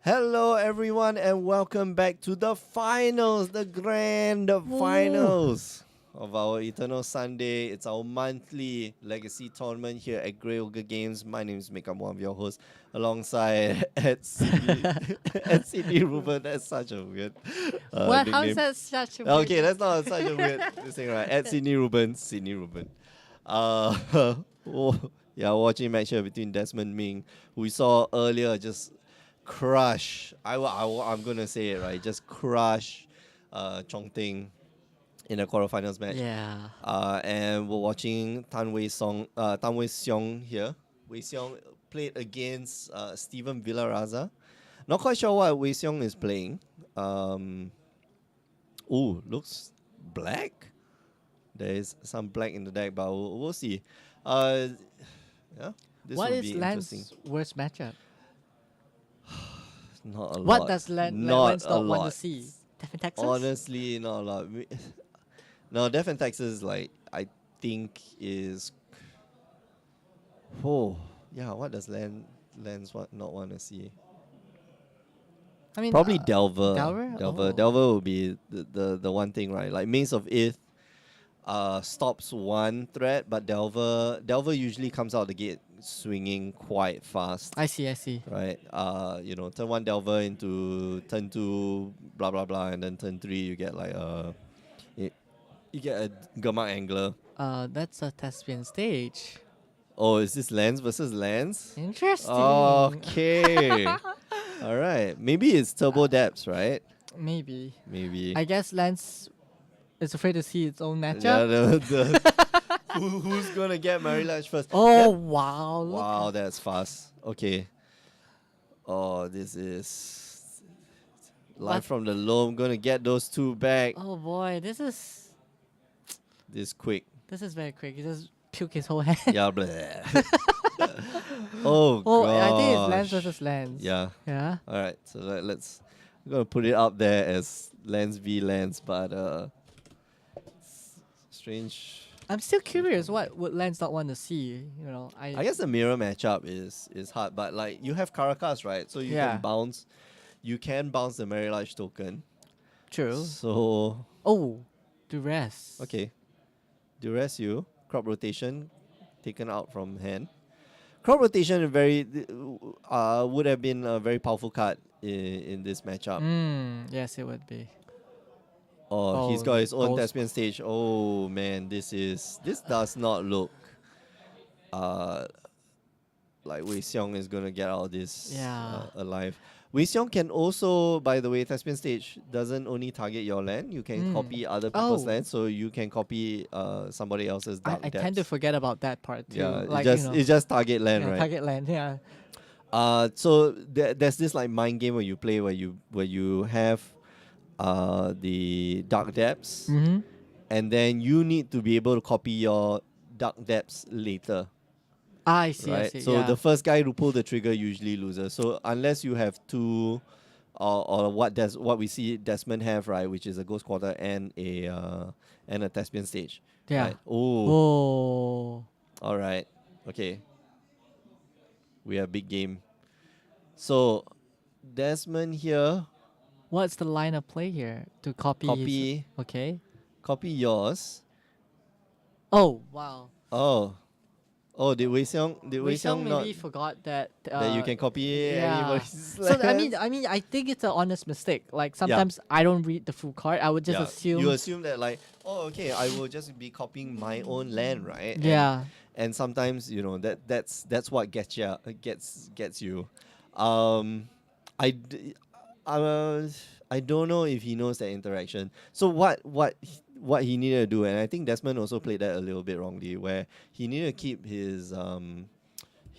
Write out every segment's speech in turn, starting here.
Hello, everyone, and welcome back to the finals, the grand finals of our Eternal Sunday. It's our monthly legacy tournament here at Grey Ogre Games. My name is Mika, one of your hosts, alongside at Sydney, at Sydney Ruben. That's such a weird What? How is nickname. that such a weird Okay, that's not such a weird thing, right? At Sydney Ruben, Sydney Ruben. Yeah, watching match here between Desmond Ming, who we saw earlier, just crush. I'm gonna say it right. Just crush, Chong Ting in the quarterfinals match. Yeah. And we're watching Tan Wei Xiong here. Wei Xiong played against Steven Villarraza. Not quite sure what Wei Xiong is playing. Looks black. There is some black in the deck, but we'll see. Yeah, this What will is be interesting. Lance's worst matchup? Not a What lot. does Not Lance a not want to lot. see? Devin Texas? Honestly, not a lot. No, Def and Texas, like, I think is. Oh, yeah. What does Lance not want to see? I mean, Probably Delver. Delver? Oh. Delver will be the one thing, right? Like Maze of Ith stops one threat, but Delver usually comes out the gate swinging quite fast. I see. Right. Turn one Delver into turn two, blah blah blah, and then turn three you get like you get a Gurmag Angler. That's a thespian stage. Oh, is this Lance versus Lance? Interesting. Okay. All right. Maybe it's Turbo Depths, right? Maybe. Maybe. I guess Lance is afraid to see its own Yeah, matchup. who's gonna get Marilash first? Oh, wow. Look Wow, that's fast. Okay. Oh, this is live What? from the loam. Gonna get those two back. Oh boy, this is Quick. very quick. He just puke his whole hand. Yeah, blah. Oh, Oh, gosh. I think it's Lance versus Lance. Yeah. Yeah. All right. So let's. I'm gonna put it up there as Lance v Lance, but strange. I'm still curious. What would Lance not want to see? I guess the mirror matchup is hard, but like you have Caracas, right? So you Yeah. can bounce. You can bounce the Marilash token. True. So Oh, duress. okay, duress you crop rotation, taken out from hand. Crop rotation would have been a very powerful card in this matchup. Yes, it would be. Oh, he's Oh, got his own Ghost- Thespian stage. Oh man, this does not look like Wei Xiong is gonna get out of this Yeah. alive. Wei Xiong can also, by the way, Thespian stage doesn't only target your land. You can copy other people's Oh. land, so you can copy somebody else's dark I tend to depths. forget about that part too. Yeah, Like, it just target land, yeah, right? target land. Yeah. So there's this like mind game where you play where you have the dark depths, Mm-hmm. and then you need to be able to copy your dark depths later, I see. right? I see. So yeah. the first guy to pull the trigger usually loses. So unless you have two, or what we see Desmond have, right, which is a Ghost Quarter and a Thespian stage. Yeah. Right? Oh, Oh. all right, okay. We have big game. So Desmond here, What's the line of play here to copy? Okay. copy yours. Oh wow. Oh, did Wei Wei Xiong not maybe forgot that. that you can copy Yeah. anybody's So lands? I think it's an honest mistake. Like sometimes I don't read the full card. I would just Yeah, assume. you assume that like, oh, okay, I will just be copying my own land, right? Yeah. And sometimes that's what gets you. Um, I d- I don't know if he knows that interaction. So what he needed to do, and I think Desmond also played that a little bit wrongly, where he needed to keep his what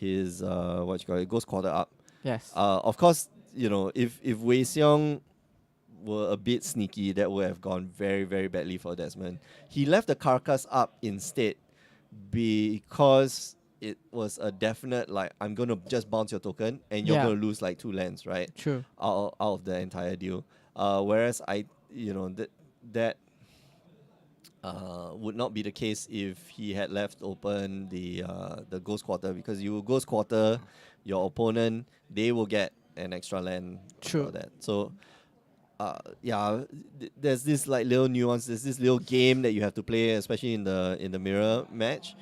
you call it, Ghost Quarter up. Yes. Of course, if Wei Xiong were a bit sneaky, that would have gone very, very badly for Desmond. He left the Carcass up instead because it was a definite, like, I'm going to just bounce your token and you're Yeah. going to lose like 2 lands, right? True. Out of the entire deal. Whereas that would not be the case if he had left open the Ghost Quarter, because you Ghost Quarter your opponent, they will get an extra land. True. For that. So yeah, there's this like little nuance. There's this little game that you have to play, especially in the mirror match.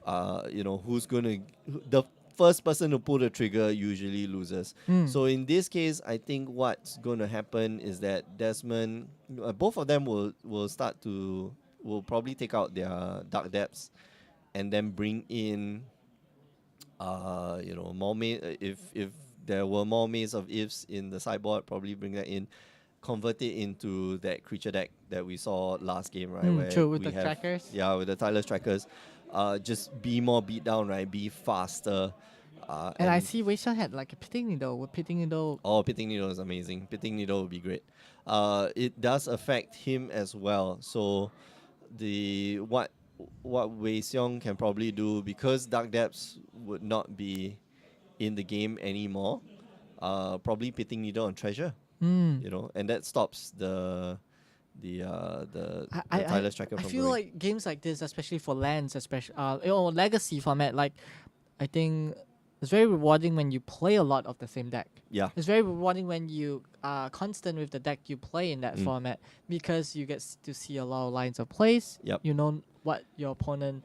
You know, the first person to pull the trigger usually loses. So in this case, I think what's going to happen is that Desmond, both of them will probably take out their Dark Depths, and then bring in, you know, more if there were more Maze of Ifs in the sideboard, probably bring that in, convert it into that creature deck that we saw last game, right? Where True, with we the trackers. Yeah, with the tireless trackers. Just be more beat down, right? Be faster. And I see Weisha had like a pitting needle. With pitting needle, Oh, Pitting Needle is amazing. Pitting Needle would be great. It does affect him as well. So what Wei Xiong can probably do, because Dark Depths would not be in the game anymore, probably Pitting Needle on Treasure. You know, and that stops the tireless tracker I from feel going. like games like this, especially for lands, especially legacy format, like I think it's very rewarding when you play a lot of the same deck. Yeah. It's very rewarding when you are constant with the deck you play in that format, because you get to see a lot of lines of plays. Yep. You know what your opponent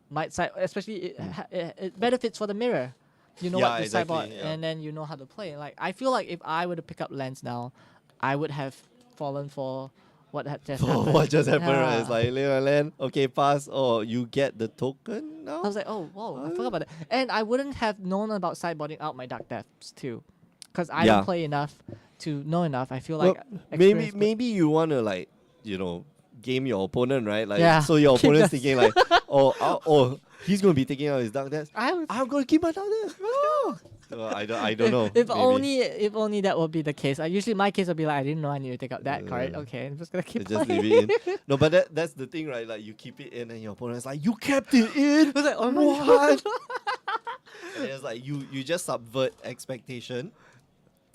might side, especially it benefits for the mirror. You know Yeah, what to exactly, sideboard, yeah. and then you know how to play. Like I feel like if I were to pick up lands now, I would have fallen for what had just happened. What just happened, right? Yeah. It's like, lay on land, okay, pass. Oh, you get the token now? I was like, oh, whoa, I forgot about that. And I wouldn't have known about sideboarding out my Dark Depths too, because I Yeah. don't play enough to know enough. I feel like Well, experience- maybe you want to, like, you know, game your opponent, right? Like, Yeah. so your Keep opponent's that- thinking like, oh, he's gonna be taking out his Dark Depths. I'm gonna keep my Dark Depths. Oh. So I don't know. If maybe. if only that would be the case. Usually my case would be like, I didn't know I need to take out that card. Uh, Okay, I'm just gonna keep Just playing. leave it in. No, but that's the thing, right? Like, you keep it in, and your opponent's like, you kept it in. I was like, oh my What? And it's like you just subvert expectation.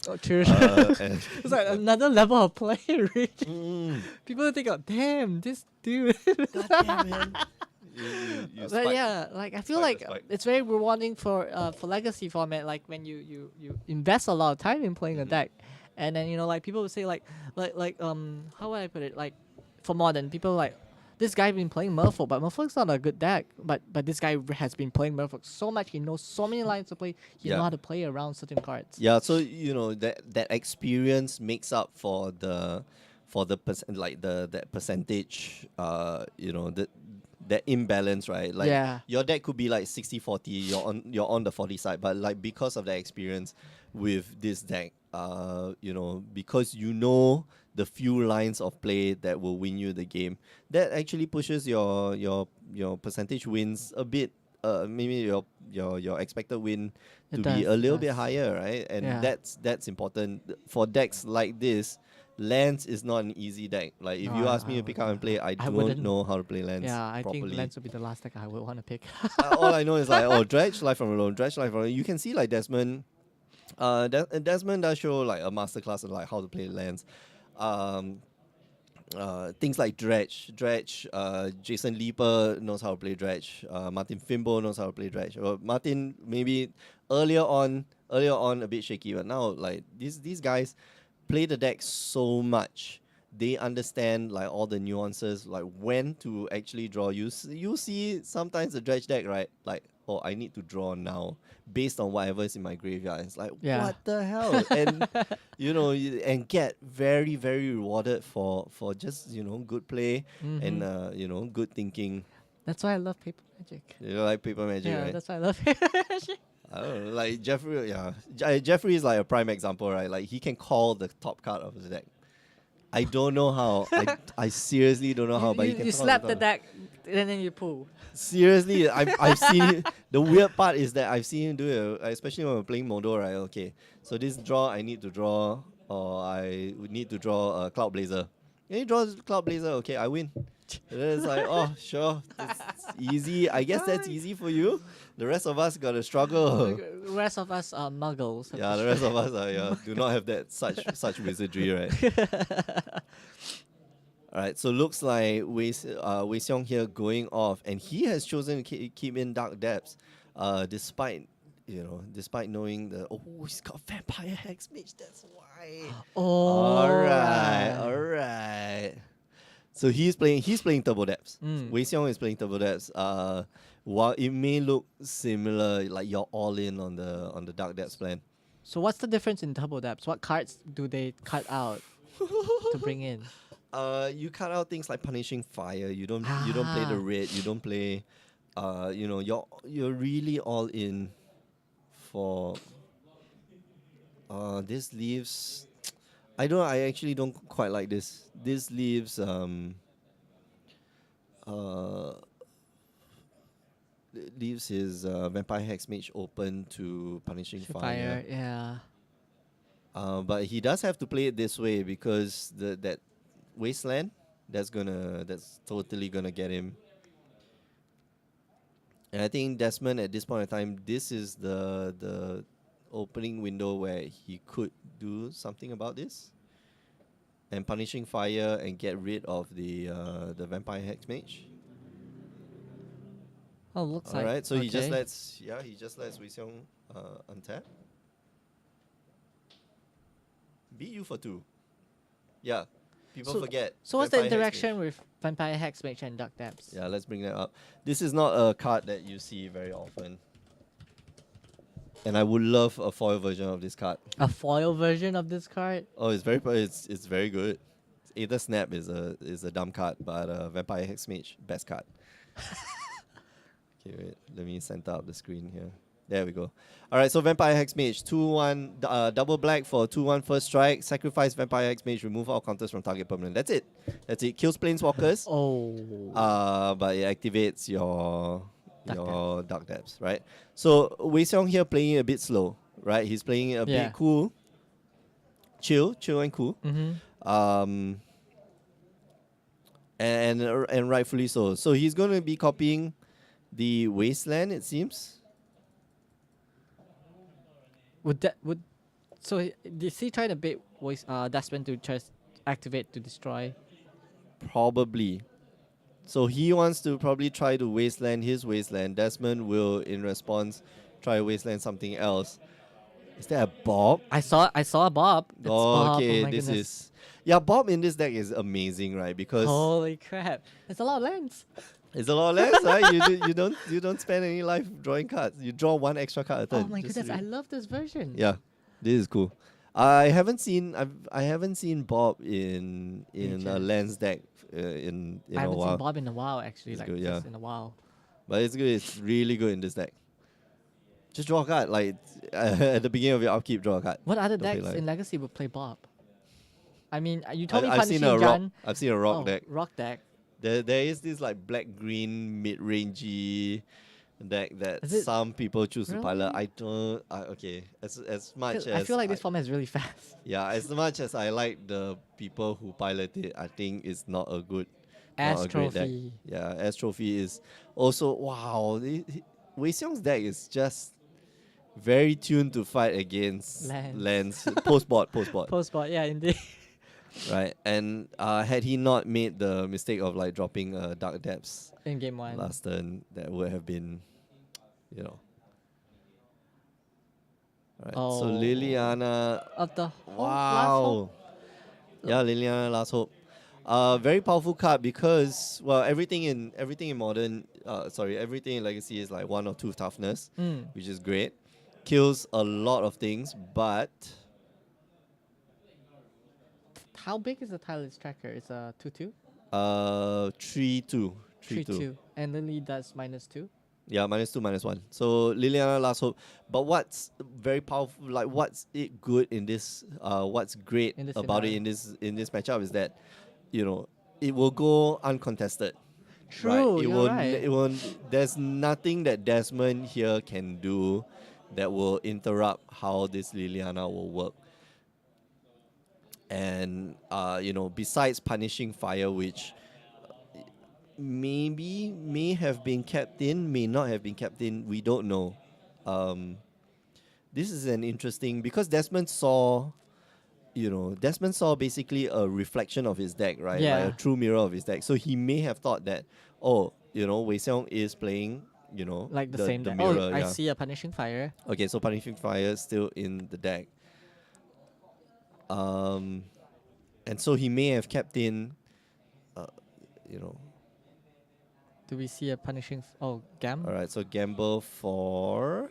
Oh, true. And It's like another level of play. Really. Mm, People think, oh, damn, this dude. goddamn, man. You But spike. yeah, like I feel Spike the like spike. it's very rewarding for legacy format. Like when you invest a lot of time in playing a deck, and then you know like people would say like how would I put it, like for modern people like this guy been playing Merfolk, but Merfolk's not a good deck. But this guy has been playing Merfolk so much, he knows so many lines to play. He Yeah. know how to play around certain cards. Yeah, so you know that experience makes up for the that percentage, you know, that imbalance, right? Like Yeah. your deck could be like 60-40, you're on the 40 side, but like because of that experience with this deck, you know, because you know the few lines of play that will win you the game, that actually pushes your percentage wins a bit, maybe your expected win It to be does, a it little bit does. higher, right? And Yeah. that's important for decks like this. Lands is not an easy deck. Like if No, you I- ask me I to pick up and play, I don't wouldn't. know how to play lands Yeah, I properly. think Lance would be the last deck I would want to pick. All I know is like, oh, Dredge, Life from Alone, Dredge, Life from Alone. You can see like Desmond. Desmond does show like a masterclass of like how to play lands. Things like Dredge, Jason Leaper knows how to play Dredge. Martin Fimbo knows how to play Dredge. Martin maybe earlier on a bit shaky, but now like these guys play the deck so much. They understand like all the nuances, like when to actually draw. You see sometimes the Dredge deck, right? Like, oh, I need to draw now based on whatever is in my graveyard. It's like, Yeah. what the hell? And you know, and get very, very rewarded for just, you know, good play and you know, good thinking. That's why I love Paper Magic. You know, like Paper Magic, Yeah, right? that's why I love Paper Magic. I don't know, like Jeffrey, yeah. Jeffrey is like a prime example, right? Like he can call the top card of his deck. I don't know how. I seriously don't know how, but he can you call slap the top. deck and then you pull. Seriously, I've seen it. The weird part is that I've seen him do it, especially when we're playing Modo, right? Okay, so this draw I need to draw, or I would need to draw a Cloud Blazer. And he draws Cloud Blazer, okay, I win. And then it's like, oh, sure, that's easy. I guess that's easy for you. The rest of us gotta struggle. The rest of us are muggles. Yeah, the rest of us do not have that such wizardry, right? Alright, so looks like Wei Xiong here going off, and he has chosen to keep in Dark Depths, despite despite knowing he's got Vampire Hex Mage, that's why. Oh. Alright. So he's playing Turbo Depths. Mm. Wei Xiong is playing Turbo Depths. While it may look similar, like you're all in on the Dark Depths plan. So what's the difference in Turbo Depths? What cards do they cut out to bring in? You cut out things like Punishing Fire. You don't play the red. You don't play. You're really all in for. This leaves. I actually don't quite like this. This leaves leaves his Vampire Hex Mage open to Punishing Fire. Yeah. But he does have to play it this way because that Wasteland that's totally gonna get him. And I think Desmond at this point in time, this is the opening window where he could do something about this and Punishing Fire and get rid of the Vampire Hex Mage. Oh, looks All like. right, so he just okay. lets Wei Xiong untap. Beat you for 2. Yeah, people forget. So what's the Vampire Hex Mage. interaction with Vampire Hex Mage and Dark Depths? Yeah, let's bring that up. This is not a card that you see very often. And I would love a foil version of this card. A foil version of this card? Oh, it's very good. Aether Snap is a dumb card, but Vampire Hex Mage, best card. Okay, wait. Let me center up the screen here. There we go. Alright, so Vampire Hex Mage, 2-1, double black for 2-1 first strike. Sacrifice Vampire Hex Mage, remove all counters from target permanent. That's it. Kills Planeswalkers. Oh. But it activates your Dark Dark Depths, right? So Wei Xiong here playing it a bit slow, right? He's playing it a Yeah. bit cool. Chill and cool. Mm-hmm. And rightfully so. So he's going to be copying the Wasteland, it seems. Did he try to bait Desmond to just activate to destroy? Probably. So he wants to probably try to Wasteland his Wasteland. Desmond will, in response, try to Wasteland something else. Is there a Bob? I saw a Bob. It's Bob. Okay, Oh my this goodness. is... Yeah, Bob in this deck is amazing, right? Because Holy crap! It's a lot of lands. it's a lot less, right? You don't spend any life drawing cards. You draw 1 extra card a turn. Oh my just goodness! to- I love this version. Yeah, this is cool. I haven't seen Bob in a Ages. Lens deck in I a haven't while. seen Bob in a while actually. It's Like good, just yeah. in a while. But it's good. It's really good in this deck. Just draw a card. Like at the beginning of your upkeep, draw a card. What other Don't play decks live. in Legacy would play Bob? I mean, you told me I've seen Punishing a rock. Gun. I've seen a rock Oh, deck. Rock deck. There is this like black green mid rangey deck that Is it- some people choose to pilot. Really? I don't. Okay, as much 'Cause as I feel like this format is really fast. yeah, as much as I like the people who pilot it, I think it's not a good. As not a great deck. Trophy. Yeah, as Trophy is also wow. Wei Xiong's deck is just very tuned to fight against Lands. lands. Post board. Post bot, yeah, indeed. Right, and had he not made the mistake of like dropping Dark Depths In game 1. last turn, that would have been, Right, so Oh. Liliana, Of the whole last wow, hope. yeah, Liliana Last Hope, very powerful card because everything in Modern, everything in Legacy is like 1 or 2 toughness, Mm. which is great, kills a lot of things, but How big is the Tireless Tracker? It's a 2/2? 3/2. 3/2. And Lily does -2. Yeah, -2, -1. So Liliana Last Hope. But what's very powerful, like what's it good in this? What's great In this about it scenario. in this matchup is that, it will go uncontested. True, It you're won't. right. It won't. There's nothing that Desmond here can do that will interrupt how this Liliana will work. And besides Punishing Fire, which may have been kept in, may not have been kept in, we don't know. This is an interesting because Desmond saw basically a reflection of his deck, right? Yeah. Like a true mirror of his deck. So he may have thought that, Wei Xiong is playing Like the the same the deck. mirror. Oh, I Yeah. see a punishing fire. Okay, so Punishing Fire is still in the deck. Um, and so he may have kept in, uh, you know. Do we see a punishing? Oh, Gam. All right, so gamble for.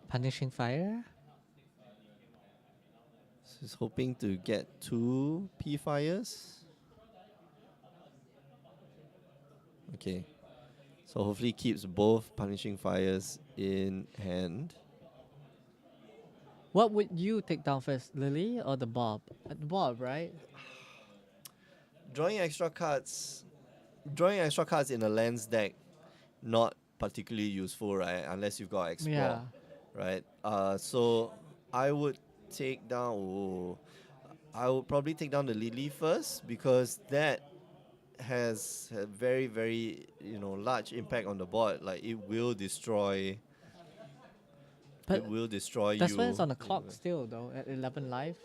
Punishing fire. He's hoping to get 2 P fires. Okay, so hopefully keeps both Punishing Fires in hand. What would you take down first, Lily or the Bob? The Bob, right? Drawing extra cards. Drawing extra cards in a lands deck, not particularly useful, right? Unless you've got Explore, Yeah. right? So I would take down. Oh, I would probably take down the Lily first because that has a very very large impact on the board. Like it will destroy. But It will destroy that's you. when it's on the clock still, though, at 11 live.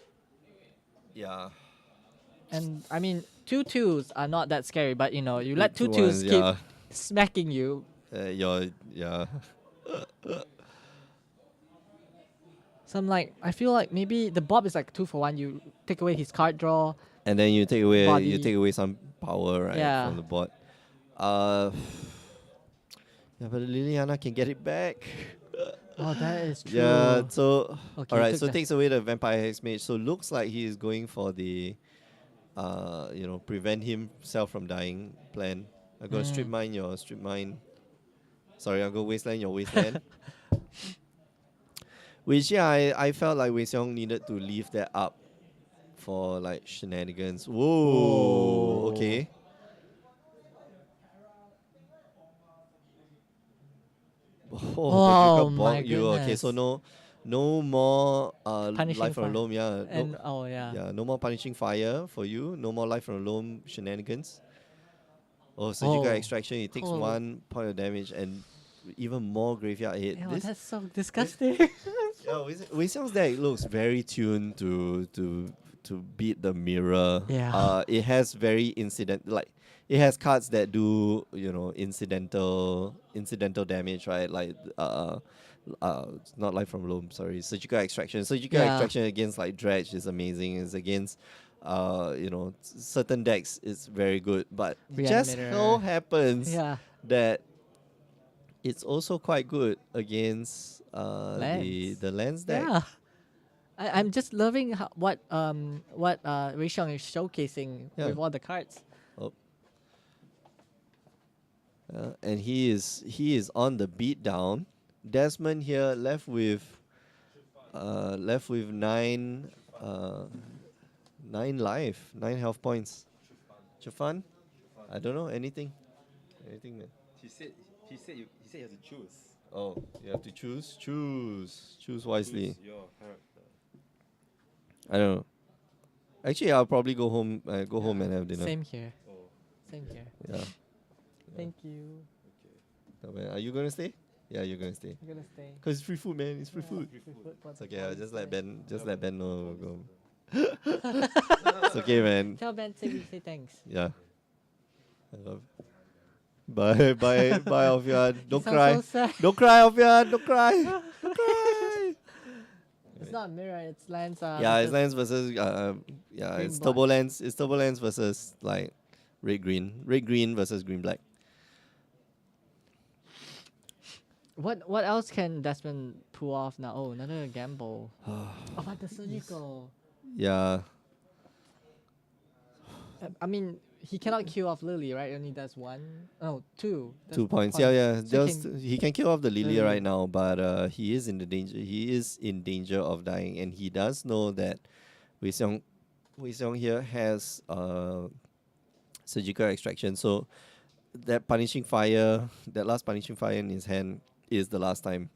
Yeah. And I mean, 2/2s are not that scary, but you let Two 2/2s ones, keep yeah. smacking you. Yeah. So I'm like, I feel like maybe the Bob is like 2 for 1. You take away his card draw. And then you take away Body. some power, right, Yeah. from the board. Yeah, but Liliana can get it back. Oh, that is true. Yeah, so Okay, alright, took so the- takes away the Vampire Hex Mage. So looks like he is going for the prevent himself from dying plan. I'm gonna strip mine your strip mine. Sorry, I'm gonna wasteland your wasteland. Which yeah, I felt like Wei Xiong needed to leave that up for like shenanigans. Whoa, Whoa. okay. Oh, Paprika my bonk you. Okay, so goodness. no more Punishing life from fire. Loam, yeah. And oh yeah. Yeah, no more punishing fire for you. No more life from Loam shenanigans. Oh, surgical Oh. extraction. It takes Oh. 1 point of damage and even more graveyard hit. Ew, This that's so disgusting. yeah, Wei Xiong's deck looks very tuned to beat the mirror. Yeah. It has very it has cards that do incidental damage, right? Like it's not life from Loam, sorry. Surgical extraction. Surgical Yeah. extraction against like Dredge is amazing. It's against certain decks it's very good. But just so Reanimator. happens Yeah. that it's also quite good against Lens. the lens deck. Yeah. I'm just loving what Wei Xiong is showcasing Yeah. with all the cards. Oh. And he is on the beat down. Desmond here left with 9 life, 9 health points. Chufan? I don't know anything. Anything, man. He said you have to choose. Oh, you have to choose. Choose wisely. Choose your character. I don't know. Actually, I'll probably go home. Home and have dinner. Same here. Oh, Same here. Yeah. Thank you. okay. No, man. Are you gonna stay? Yeah, you're gonna stay. I'm gonna stay. Cause it's free food, man. It's free food. It's okay. I'll just let Ben. Let Ben know. We'll go. It's okay, man. Tell Ben we say thanks. Yeah. I love. Bye, Alfian. Don't Sounds cry. so sad. Don't cry, Alfian. Don't cry. Don't cry. It's not mirror. It's Lance. Yeah, it's Lens versus Green it's black. Turbo Lens. It's Turbo Lens versus like red green versus green black. What else can Desmond pull off now? Oh, another gamble. Oh, but the surgical. Yeah. I mean, he cannot kill off Lily, right? Only does 1. Oh, 2. That's 2 one points. point. Yeah. So He can kill off the Lily Lily. right now, but he is in the danger. He is in danger of dying, and he does know that Wei Xiong here has surgical extraction. So that last punishing fire in his hand is the last time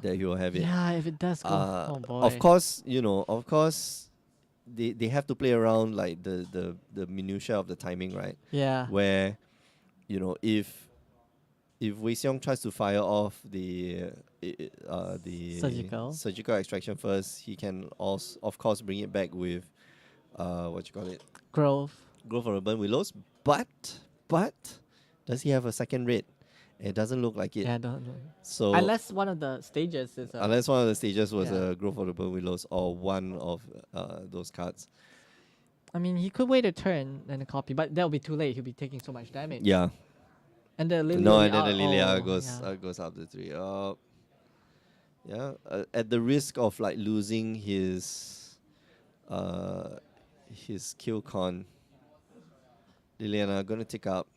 that he will have it. Yeah, if it does go. Oh boy. Of course, they have to play around like the minutia of the timing, right? Yeah. Where, if Wei Xiong tries to fire off the Surgical. surgical extraction first, he can also of course bring it back with what you call it, Grove. Grove of Urban Willows. But does he have a second raid? It doesn't look like it. Yeah, don't. So Unless one of the stages is. unless one of the stages was Yeah. a Grove of Urban Willows or one of those cards. I mean, he could wait a turn and a copy, but that'll be too late. He'll be taking so much damage. Yeah. And the Lilia. No, and then the Lilia oh, goes up to 3 up. Yeah, at the risk of like losing his kill con. Liliana gonna take up.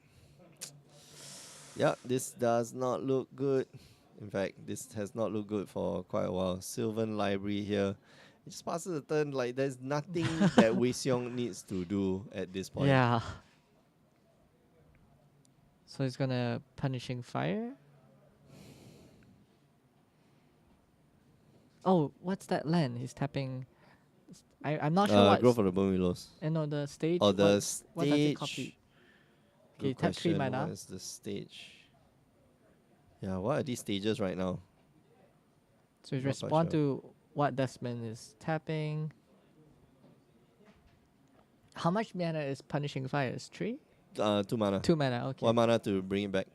Yeah, this does not look good. In fact, this has not looked good for quite a while. Sylvan Library here. It just passes the turn. Like there's nothing that Wei Xiong needs to do at this point. Yeah. So he's gonna Punishing Fire. Oh, what's that land? He's tapping. I'm not sure what. Grove of the Bone Willows. And on the stage. Or the what does it stage. copy? Good Okay, tap 3 question. mana. What is the stage? Yeah, what are these stages right now? So he's Not quite respond sure. to what Desmond is tapping. How much mana is Punishing Fire? Is 3? 2 mana. 2 mana, okay. 1 mana to bring it back.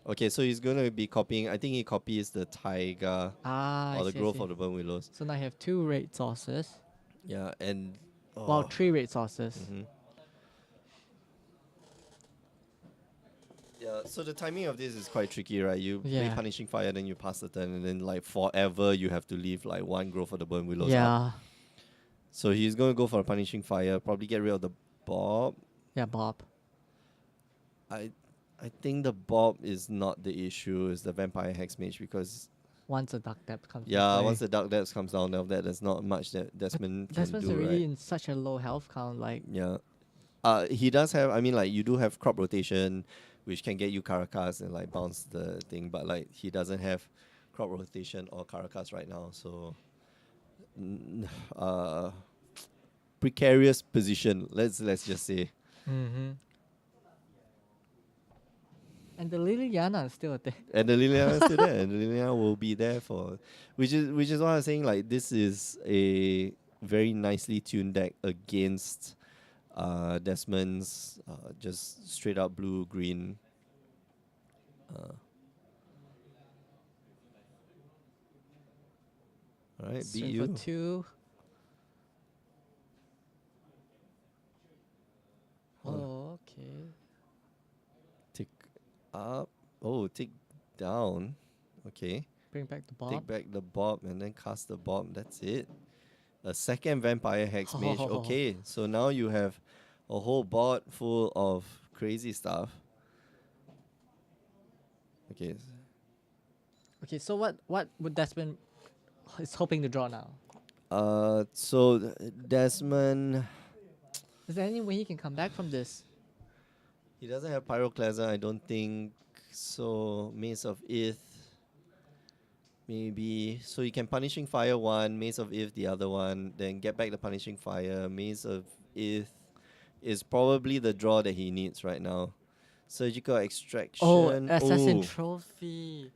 Okay, so he's going to be copying. I think he copies the Taiga Ah, or I the see, I Grove see. of the Burn Willows. So now I have 2 raid sources. Yeah, and. Well, 3 raid sources. Mhm. Yeah, so the timing of this is quite tricky, right? You play Yeah. Punishing Fire, then you pass the turn, and then like forever you have to leave like 1 Grove of the Burn Willows up. Yeah. So he's going to go for a Punishing Fire, probably get rid of the Bob. Yeah, Bob. I think the Bob is not the issue, it's the Vampire Hexmage because Once a Dark Depth comes into yeah, play. once the Dark Depths comes down, after that there's not much that Desmond can Desmond's do, already right? in such a low health count, like Yeah. He does have, I mean, like, you do have crop rotation, which can get you Caracas and, like, bounce the thing, but, like, he doesn't have crop rotation or Caracas right now, so. Precarious position, let's just say. mm-hmm. And the Liliana is still there. And the Liliana is still there, and the Liliana will be there for. Which is why I'm saying, like, this is a very nicely tuned deck against Desmond's just straight up blue green. All right, beat Swing you. for 2. Oh, okay. Tick up. Oh, tick down. Okay. Bring back the Take Bob. back the Bob and then cast the Bob. That's it. A second Vampire Hex Mage. Okay, so now you have a whole board full of crazy stuff. Okay. Okay, so what would Desmond is hoping to draw now? So Desmond, Is there any way he can come back from this? he doesn't have Pyroclasm, I don't think. So Maze of Ith, maybe. So you can Punishing Fire one, Maze of Ith the other one, then get back the Punishing Fire. Maze of Ith is probably the draw that he needs right now. Surgical Extraction. Oh, Assassin Ooh, Trophy.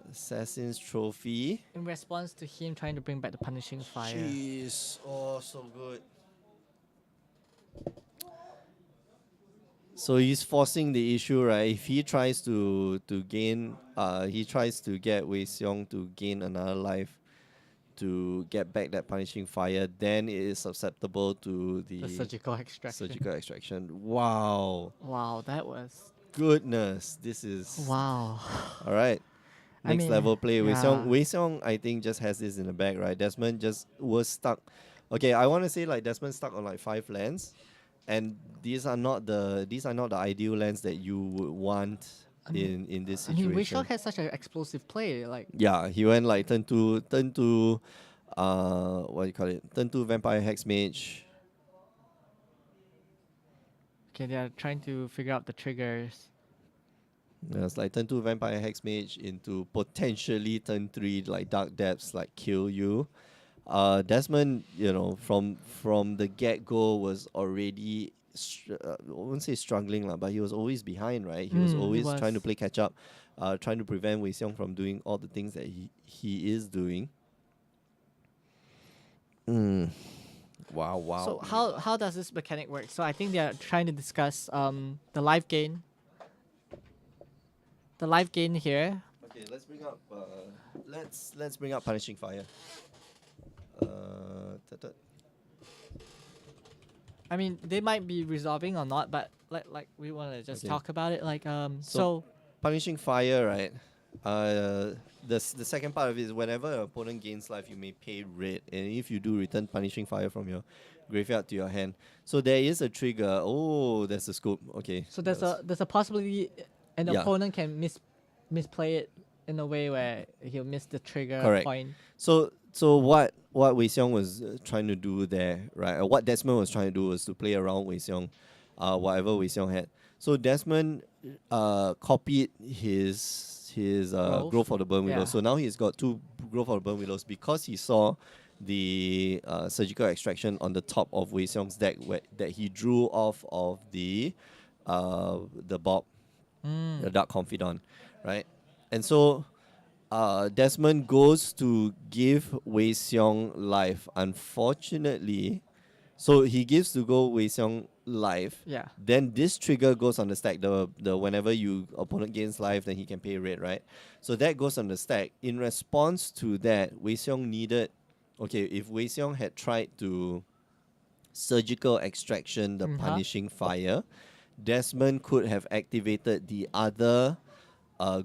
Assassin's Trophy. In response to him trying to bring back the Punishing Fire. Jeez, oh, so good. So he's forcing the issue, right? If he tries to gain, he tries to get Wei Xiong to gain another life to get back that Punishing Fire, then it is susceptible to The surgical extraction. surgical extraction. Wow, Wow, that was goodness, this is wow. all right. I Next mean, level play. yeah. Wei Xiong, I think, just has this in the bag, right? Desmond just was stuck. Okay, I want to say like Desmond stuck on like 5 lands, and these are not the ideal lands that you would want I mean- in this I situation. mean, Wei Xiong has such an explosive play. Like, Yeah, he went like turn two, what do you call it? Turn 2 Vampire Hex Mage. okay, they are trying to figure out the triggers. Yeah, it's like turn 2 Vampire Hex Mage into potentially turn 3 like Dark Depths like kill you. Desmond, you know, from the get go was already I won't say struggling lah, but he was always behind, right? He was He always trying to was. play catch up, trying to prevent Wei Xiong from doing all the things that he is doing. Wow, wow. So how does this mechanic work? So I think they are trying to discuss the life gain. The life gain here. Okay, let's bring up. Let's bring up punishing fire. Tut. I mean, they might be resolving or not, but like we want to just Okay. talk about it. Like So- Punishing fire, right? The second part of it is whenever an opponent gains life, you may pay red, and if you do, return punishing fire from your graveyard to your hand. So there is a trigger. Oh, there's a scoop. Okay. so there's a possibility an Yeah. opponent can misplay it in a way where he'll miss the trigger Correct. point. So what Wei Xiong was trying to do there, right? What Desmond was trying to do was to play around Wei Xiong, whatever Wei Xiong had. So Desmond copied his Growth of the Burn Willows. Yeah. So now he's got 2 Growth of the Burn Willows because he saw the Surgical Extraction on the top of Wei Xiong's deck that he drew off of the Bob, the Dark Confidant, right? And so Desmond goes to give Wei Xiong life. Unfortunately, so he gives to go Wei Xiong life. Yeah. Then this trigger goes on the stack. The whenever you opponent gains life, then he can pay red, right? So that goes on the stack. In response to that, Wei Xiong needed. Okay, if Wei Xiong had tried to surgical extraction the punishing fire, Desmond could have activated the other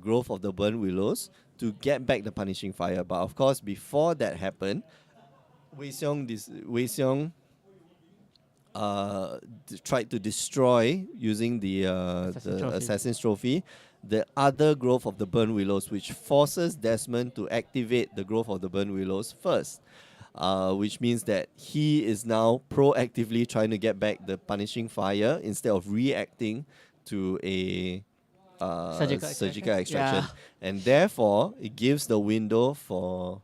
Growth of the Burn Willows to get back the punishing fire. But of course, before that happened, Wei Xiong tried to destroy using the Assassin's Trophy the other Growth of the Burn Willows, which forces Desmond to activate the Growth of the Burn Willows first. Which means that he is now proactively trying to get back the punishing fire instead of reacting to a surgical extraction, and therefore it gives the window for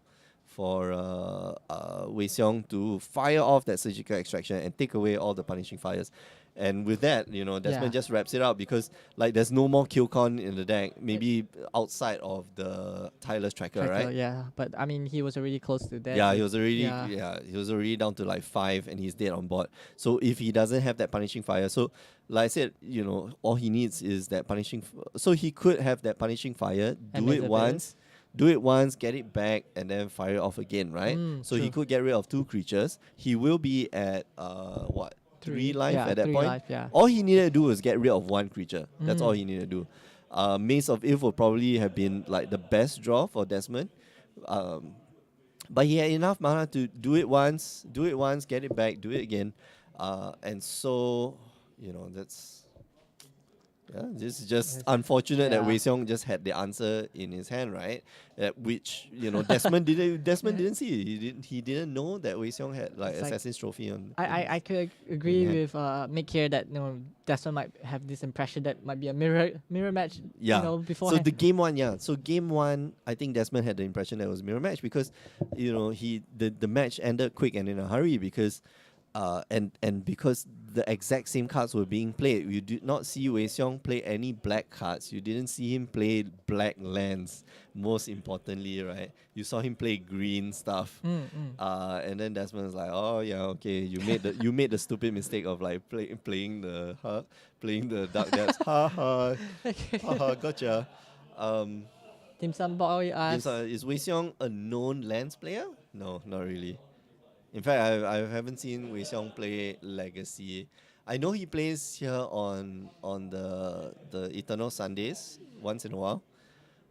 Wei Xiong to fire off that surgical extraction and take away all the punishing fires. And with that, Desmond just wraps it up because there's no more kill con in the deck, maybe outside of the Tireless Tracker, right? Yeah, but I mean, he was already close to that. Yeah, he was already Yeah. he was already down to 5 and he's dead on board. So if he doesn't have that punishing fire, so like I said, all he needs is that punishing. So he could have that punishing fire, And do it Elizabeth. once, get it back, and then fire it off again, right? So he True. could get rid of 2 creatures. He will be at what 3 life Yeah, at that 3 point. life, yeah. All he needed to do was get rid of 1 creature. That's all he needed to do. Maze of Eve would probably have been the best draw for Desmond. But he had enough mana to do it once, get it back, do it again. And so, this is just unfortunate that Yeah. Wei Xiong just had the answer in his hand, right? Which Desmond didn't see. He didn't know that Wei Xiong had It's like- Assassin's Trophy on. I could agree Yeah. with Mick here that Desmond might have this impression that might be a mirror match. Yeah. Before. So the game one, So game one, I think Desmond had the impression that it was mirror match because, the match ended quick and in a hurry because, and because the exact same cards were being played. You did not see Wei Xiong play any black cards. You didn't see him play black lands. Most importantly, right? You saw him play green stuff. And then Desmond was like, "Oh yeah, okay. You made the stupid mistake of playing the Dark Depths. Ha ha, ha ha, gotcha." Dim Sum Boy asks, Is Wei Xiong a known lands player? No, not really. In fact, I haven't seen Wei Xiong play Legacy. I know he plays here on the Eternal Sundays once in a while.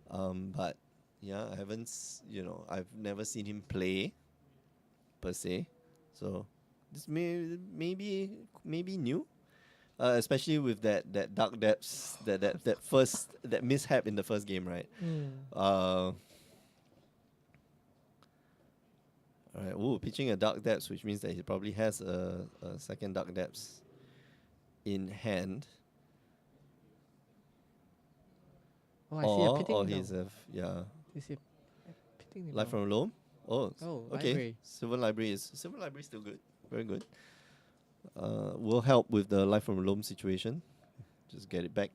But yeah, I've never seen him play per se. So this maybe new. Especially with that Dark Depths, that mishap in the first game, right? Alright, pitching a Dark Depths, which means that he probably has a second Dark Depths in hand. oh, I see a pitting or needle. he's You see a pitting needle. Life from Loam. Oh, okay. Library. Silver Library is still good, very good. Will help with the Life from Loam situation. Just get it back.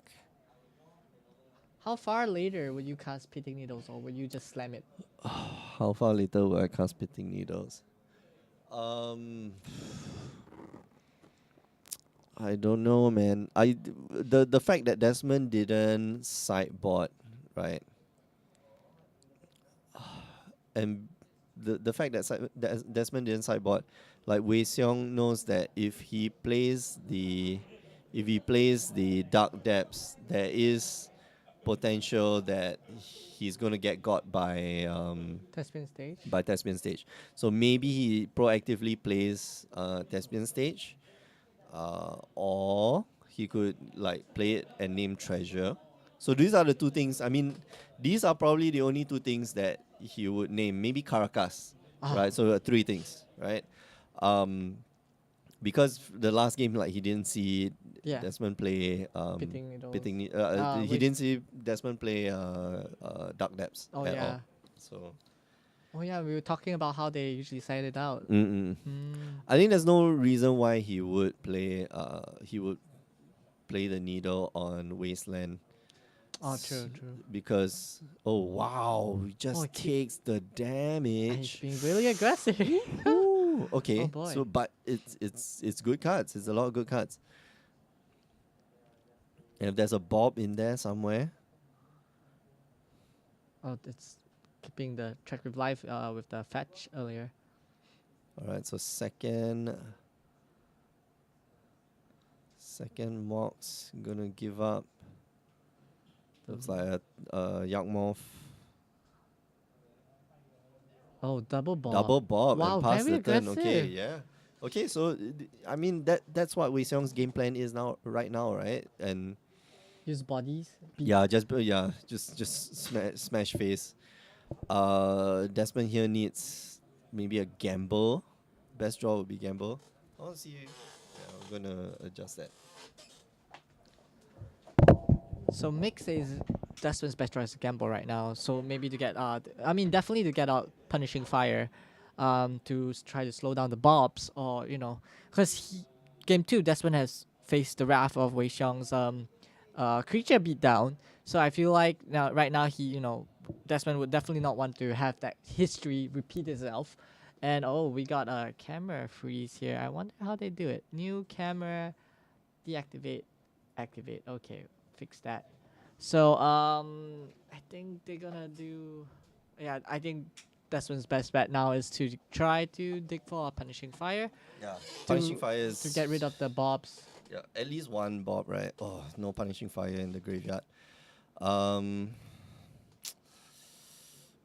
How far later would you cast pitting needles, or would you just slam it? How far later will I cast Pitting Needles? Um, I don't know, man. The fact that Desmond didn't sideboard, right? And the fact that Desmond didn't sideboard, like Wei Xiong knows that if he plays the Dark Depths, there is potential that he's going to get got Thespian stage. by Thespian Stage. So maybe he proactively plays Thespian Stage, or he could like play it and name Treasure. So these are the two things. I mean, these are probably the only two things that he would name. Maybe Caracas, Ah. right? So three things, right? Because the last game, like he didn't see Yeah. Desmond play Pitting it all. he wait. didn't see Desmond play Dark Depths Oh at yeah. all. So Oh yeah, we were talking about how they usually side it out. mm-mm. Mm. I think there's no reason why he would play the needle on Wasteland. Oh, true. Because wow, he just Oh, he takes the And he's damage. being really aggressive. Ooh, okay. Oh, boy. So but it's good cards. It's a lot of good cards. And if there's a Bob in there somewhere, Oh, it's keeping the track with life with the fetch earlier. alright, so second Mox gonna give up. Looks like a Yakmoth. Oh, double ball. Double Bob Wow, and pass very the turn. Okay, aggressive. yeah. Okay, so I mean that's what Wei Xiong's game plan is right now, right? And Use bodies. just smash face. Desmond here needs maybe a gamble. Best draw would be gamble. I want to see. Yeah, I'm gonna adjust that. So Mick says Desmond's best try is a gamble right now. So maybe to get definitely to get out punishing fire, to try to slow down the Bobs, or because game 2 Desmond has faced the wrath of Wei Xiong's creature beatdown. So I feel like right now Desmond would definitely not want to have that history repeat itself. And we got a camera freeze here. I wonder how they do it. New camera, deactivate, activate. Okay, fix that. So I think they're gonna do. Yeah, I think Desmond's best bet now is to try to dig for a punishing fire Yeah, punishing fire is to get rid of the Bobs. Yeah, at least one Bob, right? Oh, no punishing fire in the graveyard.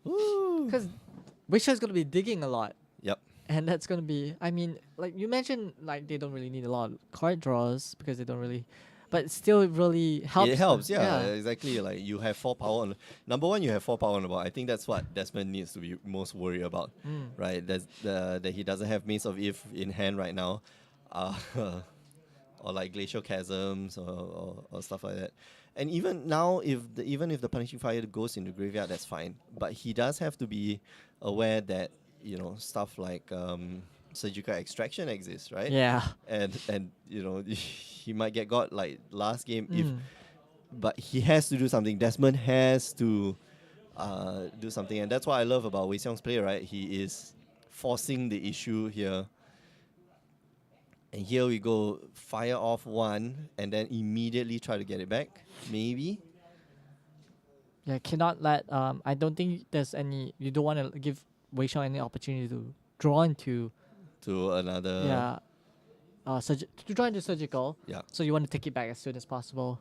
Ooh. Because Wisher's gonna be digging a lot. Yep. And that's gonna be. I mean, like you mentioned, like they don't really need a lot of card draws because they don't really. But it still really helps. It helps, yeah, exactly. Like you have 4 power on. Number one, you have 4 power on the board. I think that's what Desmond needs to be most worried about, right? That's that he doesn't have Mace of If in hand right now, or like Glacial Chasms or stuff like that. And even now, even if the punishing fire goes into graveyard, that's fine. But he does have to be aware that stuff like surgical extraction exists, right? Yeah. And he might get got like last game but he has to do something. Desmond has to do something, and that's what I love about Wei Xiong's play, right? He is forcing the issue here. And here we go, fire off 1 and then immediately try to get it back. Maybe. Yeah, cannot let. I don't think there's any. You don't want to give Wei Xiong any opportunity to draw into. To another. Yeah. To draw into surgical. Yeah. So you want to take it back as soon as possible.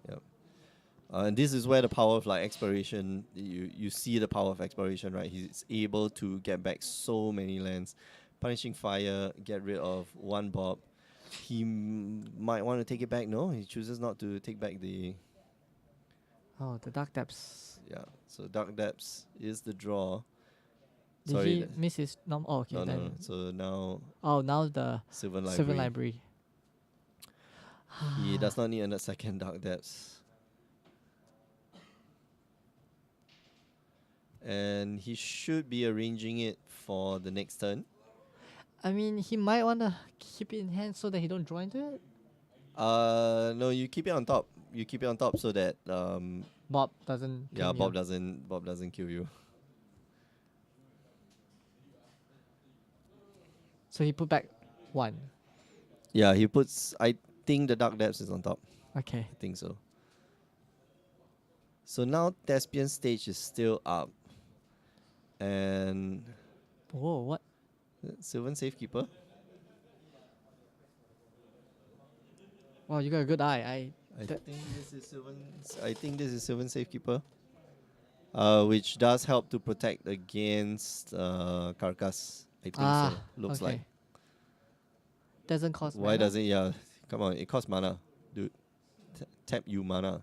And this is where the power of like exploration, you see the power of exploration, right? He's able to get back so many lands. Punishing fire, get rid of 1 Bob. He might want to take it back. No, he chooses not to take back the. Oh, the Dark Depths. Yeah, so Dark Depths is the draw. Did Sorry, he miss his nom? Oh, okay. no. Then. So now Oh, now the Sylvan Library. Sylvan Library. He does not need a second Dark Depths. And he should be arranging it for the next turn. I mean, he might want to keep it in hand so that he don't draw into it. No, you keep it on top. You keep it on top so that Bob doesn't. yeah, kill Bob you. doesn't kill you. So he put back 1. Yeah, he puts. I think the Dark Depths is on top. Okay. I think so. So now Thespian stage is still up, and Whoa, what? Sylvan Safekeeper. Wow, you got a good eye. I That- think this is Sylvan. I think this is Sylvan Safekeeper, which does help to protect against Carcass. I think so. Looks okay. like. Doesn't cost Why mana? does it? Yeah, come on. It costs mana, dude. Tap you mana.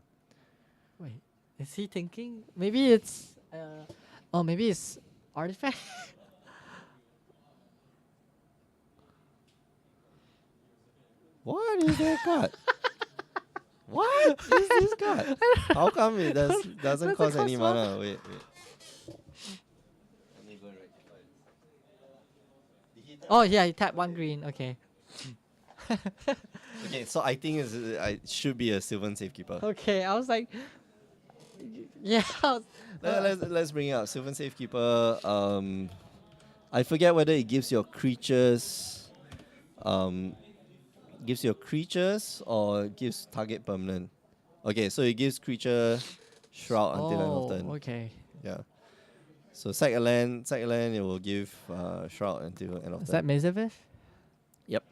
Wait, is he thinking? Maybe it's. Oh, maybe it's artifact. What is that card? What is this card? How come it doesn't Doesn't cost any cost mana? Wait. Let me go and rectify this. Oh yeah, he tapped 1 green. Okay. Okay, so I think I should be a Sylvan Safekeeper. Okay, I was like, yeah. Let's bring it up. Sylvan Safekeeper. I forget whether it gives your creatures, or gives target permanent. Okay, so it gives creature shroud until end of turn. Okay. Yeah. So sack a land, it will give shroud until end of Is turn. that Mazavith? Yep.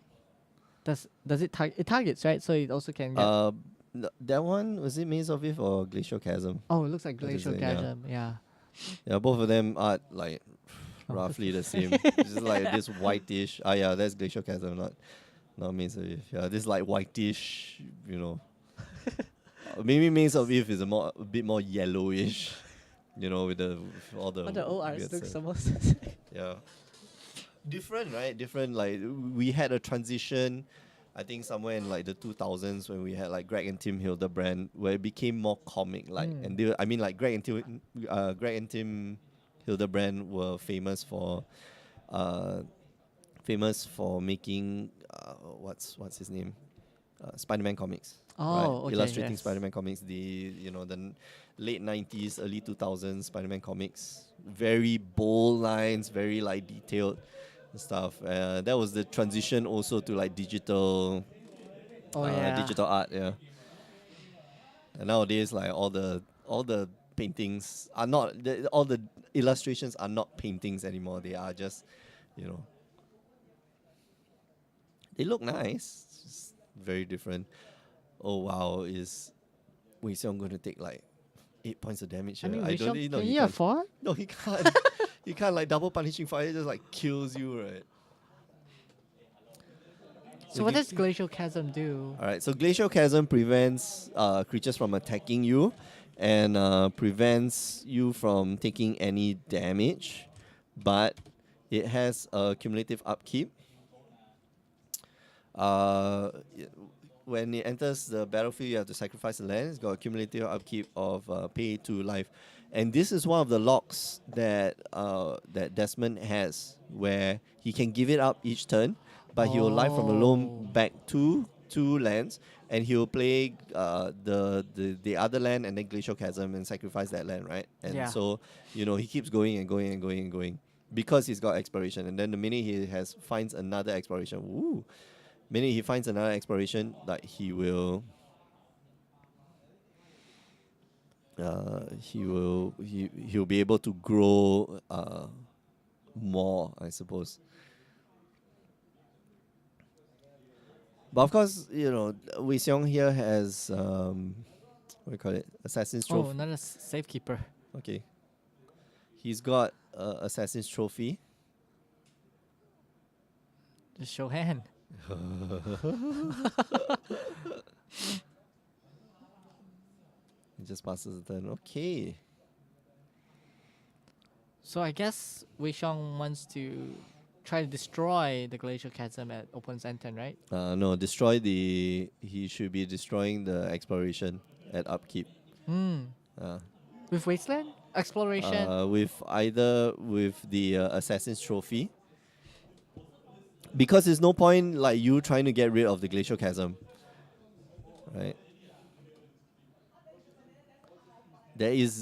Does it target? It targets, right? So it also can get. That one was it Maze of Ith or Glacial Chasm? Oh, it looks like What is Glacial it? Yeah. Chasm. Yeah. Yeah, both of them are like Oh, roughly the same. It's just like this whitish. Ah, yeah, that's Glacial Chasm, not Maze of Ith. Yeah, this like whitish, you know. Maybe Maze of Ith is a bit more yellowish, you know, with all the. But the old arts weird look stuff. almost. Yeah. Different, right? Different. Like we had a transition, I think somewhere in like the 2000s when we had like Greg and Tim Hildebrand, where it became more comic-like. Mm. And I mean, like Greg and Tim Hildebrand were famous for making what's his name, Spider-Man comics. Oh, okay, Illustrating yes. Spider-Man comics. The late 90s, early 2000s Spider-Man comics. Very bold lines, very like detailed and stuff. That was the transition also to like digital digital art, yeah. And nowadays, like all the paintings are not all the illustrations are not paintings anymore. They are just, they look nice. It's just very different. Oh wow, is Wei Xiong going to take like 8 points of damage I here? mean, I don't Vishal, know. can you afford? No, he can't. He can't like double punishing fire. It just like kills you, right? So what does Glacial Chasm do? Alright, so Glacial Chasm prevents creatures from attacking you and prevents you from taking any damage, but it has a cumulative upkeep. When it enters the battlefield, you have to sacrifice a land. It's got a cumulative upkeep of pay 2 life. And this is one of the locks that Desmond has, where he can give it up each turn, but he will life from a loam back 2 lands, and he will play the other land and then Glacial Chasm and sacrifice that land, right? And so, he keeps going and going and going and going because he's got exploration. And then the minute he finds another exploration, like he'll be able to grow more, I suppose. But of course, Wei Xiong here has what do you call it? Assassin's Trophy. Oh, another Safekeeper. Okay. He's got Assassin's Trophy. Just show hand. He just passes the turn. Okay. So I guess Wei Xiong wants to try to destroy the Glacial Chasm at opponent's end turn, right? No, he should be destroying the exploration at upkeep. Uh, With Wasteland? Exploration? with the Assassin's Trophy. Because there's no point like you trying to get rid of the Glacial Chasm. Right? There is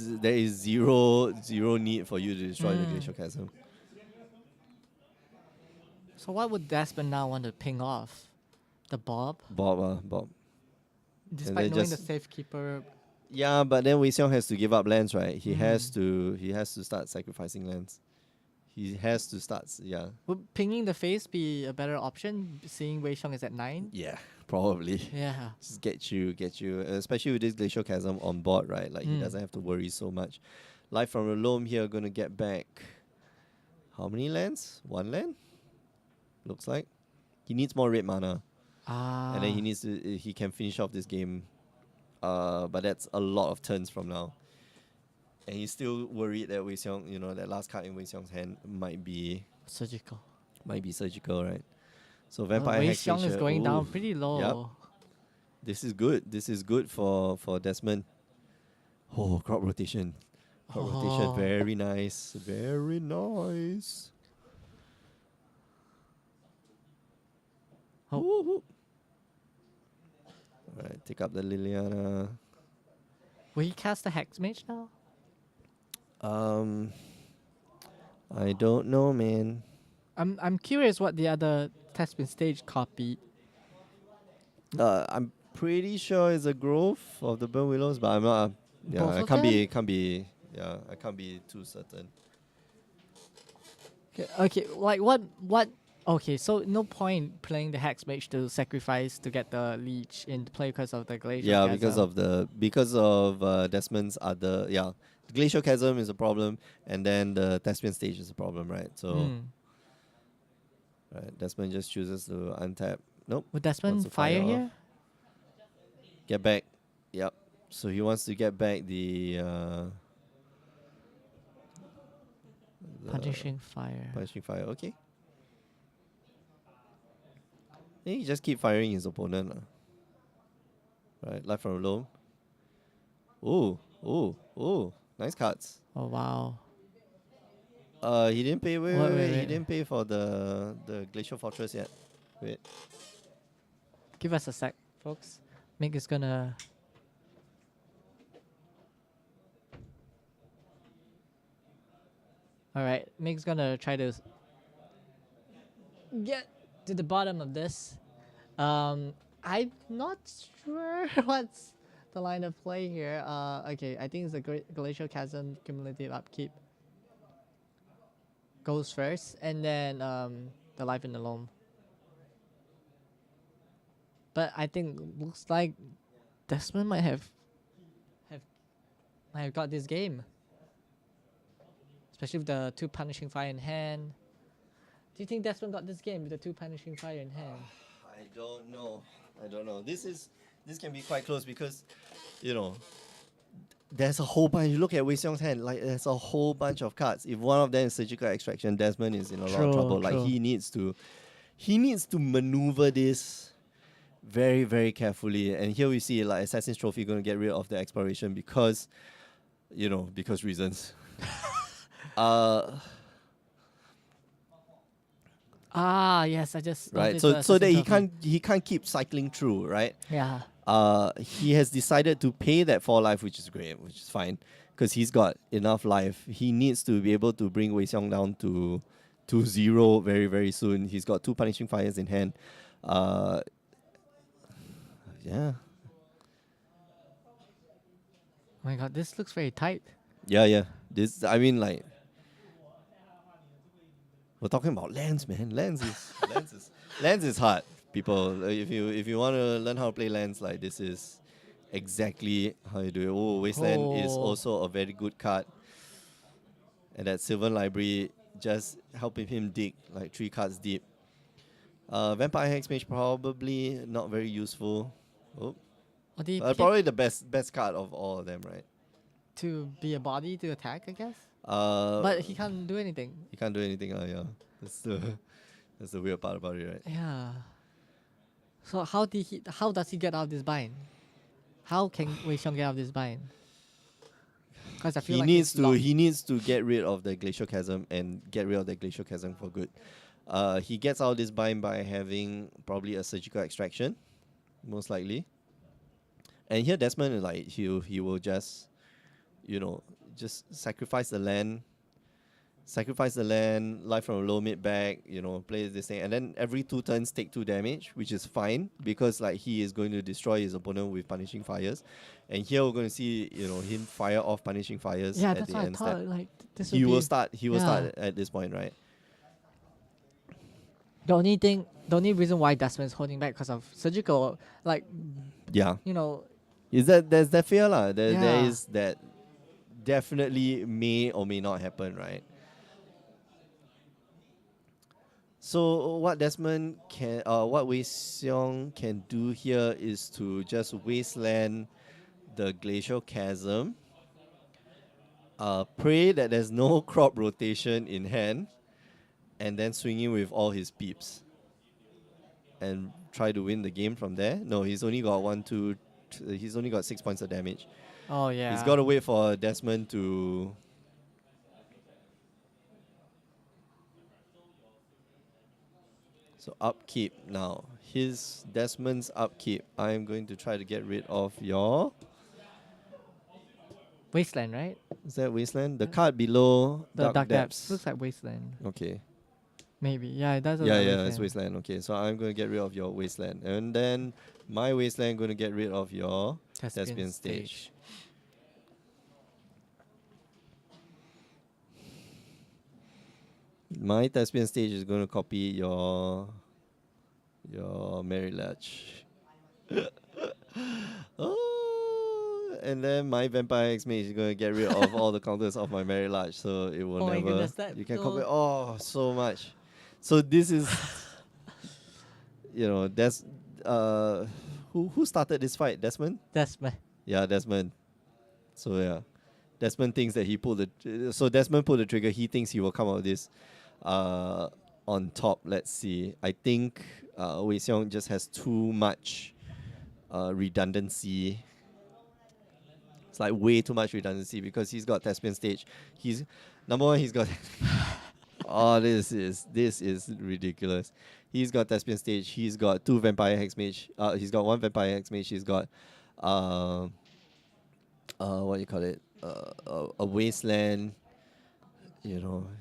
zero need for you to destroy the Glacial Chasm. So what would Desmond now want to ping off? The Bob? Bob. Despite then knowing the just- safekeeper. Yeah, but then Wei Xiong has to give up lands, right? He has Mm. to start sacrificing lands. He has to start. Yeah. Would pinging the face be a better option, seeing Wei Xiong is at 9? Yeah, probably. Yeah. Just get you, especially with this Glacial Chasm on board, right? Like he Mm. doesn't have to worry so much. Life from the Loam here gonna get back how many lands? 1 land? Looks like. He needs more red mana. And then he can finish off this game. But that's a lot of turns from now. And he's still worried that Wei Xiong, that last card in Wei Xiong's hand might be Surgical. surgical, right? So Well, Vampire Wei Hex Xiong is Mage, going down ooh. pretty low. This is good. This is good for Desmond. Oh, crop rotation. Crop rotation, Oh. very nice. Very nice. Oh. Woo-hoo. Alright, take up the Liliana. Will he cast the Hex Mage now? I don't know, man. I'm curious what the other Tespin stage copied. I'm pretty sure it's a growth of the Burn Willows, but I'm not. Yeah, Both I of can't be. them? Can't be. Yeah, I can't be too certain. Okay, like what? Okay, so no point playing the Hex Mage to sacrifice to get the Leech into play because of the Glacial Yeah, Chasm. because of Desmond's other. Yeah, the Glacial Chasm is a problem, and then the Thespian stage is a problem, right? So, Hmm. right, Desmond just chooses to untap. Nope. Would Desmond Wants to fire fire off. here? Get back. Yep. So he wants to get back the Punishing Fire. punishing fire. Okay. Then he just keep firing his opponent. Right, Life from Loam. Ooh, nice cards. Oh wow. He didn't pay. Wait, Wait, wait, wait, He wait. didn't pay for the Glacial Fortress yet. Wait. Give us a sec, folks. Mick is gonna. Alright, Mick's gonna try to get to the bottom of this. I'm not sure what's the line of play here. Okay, I think it's the Glacial Chasm cumulative upkeep. Goes first, and then the Life in the Loam. But I think looks like Desmond might have got this game. Especially with the 2 Punishing Fire in hand. Do you think Desmond got this game with the 2 Punishing Fire in hand? I don't know. This can be quite close because, there's a whole bunch. You look at Wei Xiong's hand, like there's a whole bunch of cards. If one of them is Surgical Extraction, Desmond is in a lot of trouble. Like True. he needs to maneuver this very, very carefully. And here we see like Assassin's Trophy going to get rid of the exploration because reasons. Yes, I just Right. noticed So the so that Assassin he can't keep cycling through, right? Trophy. Yeah. He has decided to pay that 4 life, which is great, which is fine, because he's got enough life. He needs to be able to bring Wei Xiong down to 0 very, very soon. He's got 2 Punishing Fires in hand. Yeah. Oh my god, this looks very tight. Yeah. We're talking about lands, man. Lands is hard. People, if you want to learn how to play lands, like this is exactly how you do it. Oh, Wasteland is Oh. also a very good card. And that Sylvan Library just helping him dig like 3 cards deep. Vampire Hex Mage probably not very useful. Oh, What do you pick probably the best card of all of them, right? to be a body to attack, I guess? But But he can't do anything. he can't do anything. Yeah, that's the weird part about it, right? Yeah. So how does he get out of this bind? How can Wei Xiong get out of this bind? Because I feel He like needs it's to locked. he needs to get rid of the Glacial Chasm and get rid of the Glacial Chasm for good. He gets out of this bind by having probably a Surgical Extraction, most likely. And here Desmond is like he will just, just sacrifice the land, sacrifice the land, life from a low mid back, play this thing, and then every 2 turns take 2 damage, which is fine because like he is going to destroy his opponent with punishing fires, and here we're going to see him fire off punishing fires Yeah, at that's the what I end thought. step. Like this He would will be start. He will yeah. start at this point, right? the only reason why Desmond's holding back because of surgical. Like Yeah. There's that fear lah. There Yeah. is that definitely may or may not happen, right? So what what Wei Xiong can do here is to just wasteland the glacial chasm. Pray that there's no crop rotation in hand, and then swing in with all his peeps, and try to win the game from there. No, he's only got he's only got 6 points of damage. oh yeah. He's got to wait for Desmond to. So upkeep now. Desmond's upkeep. I'm going to try to get rid of your. Wasteland, right? Is that Wasteland? The card below The Dark Depths. looks like Wasteland. Okay. Maybe. Yeah, it does. Look Yeah, like yeah, it's Wasteland. Okay, so I'm going to get rid of your Wasteland. And then my Wasteland going to get rid of your Thespian Stage. My Thespian Stage is going to copy your Merry Latch. Oh, and then my Vampire X-Mage is going to get rid of all the counters of my Merry Latch, so it will Oh my never. goodness, that You can build- copy so much. So this is, who started this fight? Desmond? Desmond. Yeah, Desmond. So yeah, Desmond thinks that Desmond pulled the trigger. He thinks he will come out of this, on top. Let's see. I think Wei Xiong just has too much redundancy. It's like way too much redundancy because he's got Thespian Stage. Number one. He's got. Oh, this is ridiculous. He's got Thespian Stage. He's got 2 Vampire Hexmage. He's got 1 Vampire Hexmage. He's got what do you call it? A Wasteland.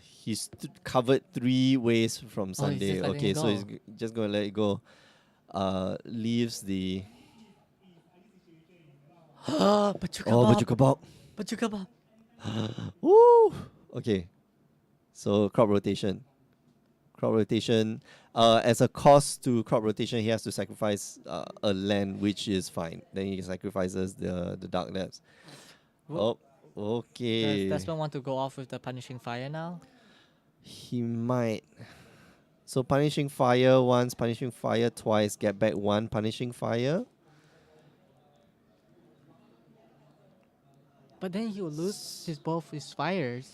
He's covered 3 ways from Sunday. just letting Okay, it so go. he's just gonna let it go. Leaves the Bachuka Bob. Bachuka Bob. Woo! Okay. So crop rotation. As a cost to crop rotation, he has to sacrifice a land, which is fine. Then he sacrifices the Dark Depths. Whoa. Oh, okay. Does Desmond want to go off with the punishing fire now? He might. So punishing fire once, punishing fire twice, get back 1 punishing fire. But then he will lose both his fires.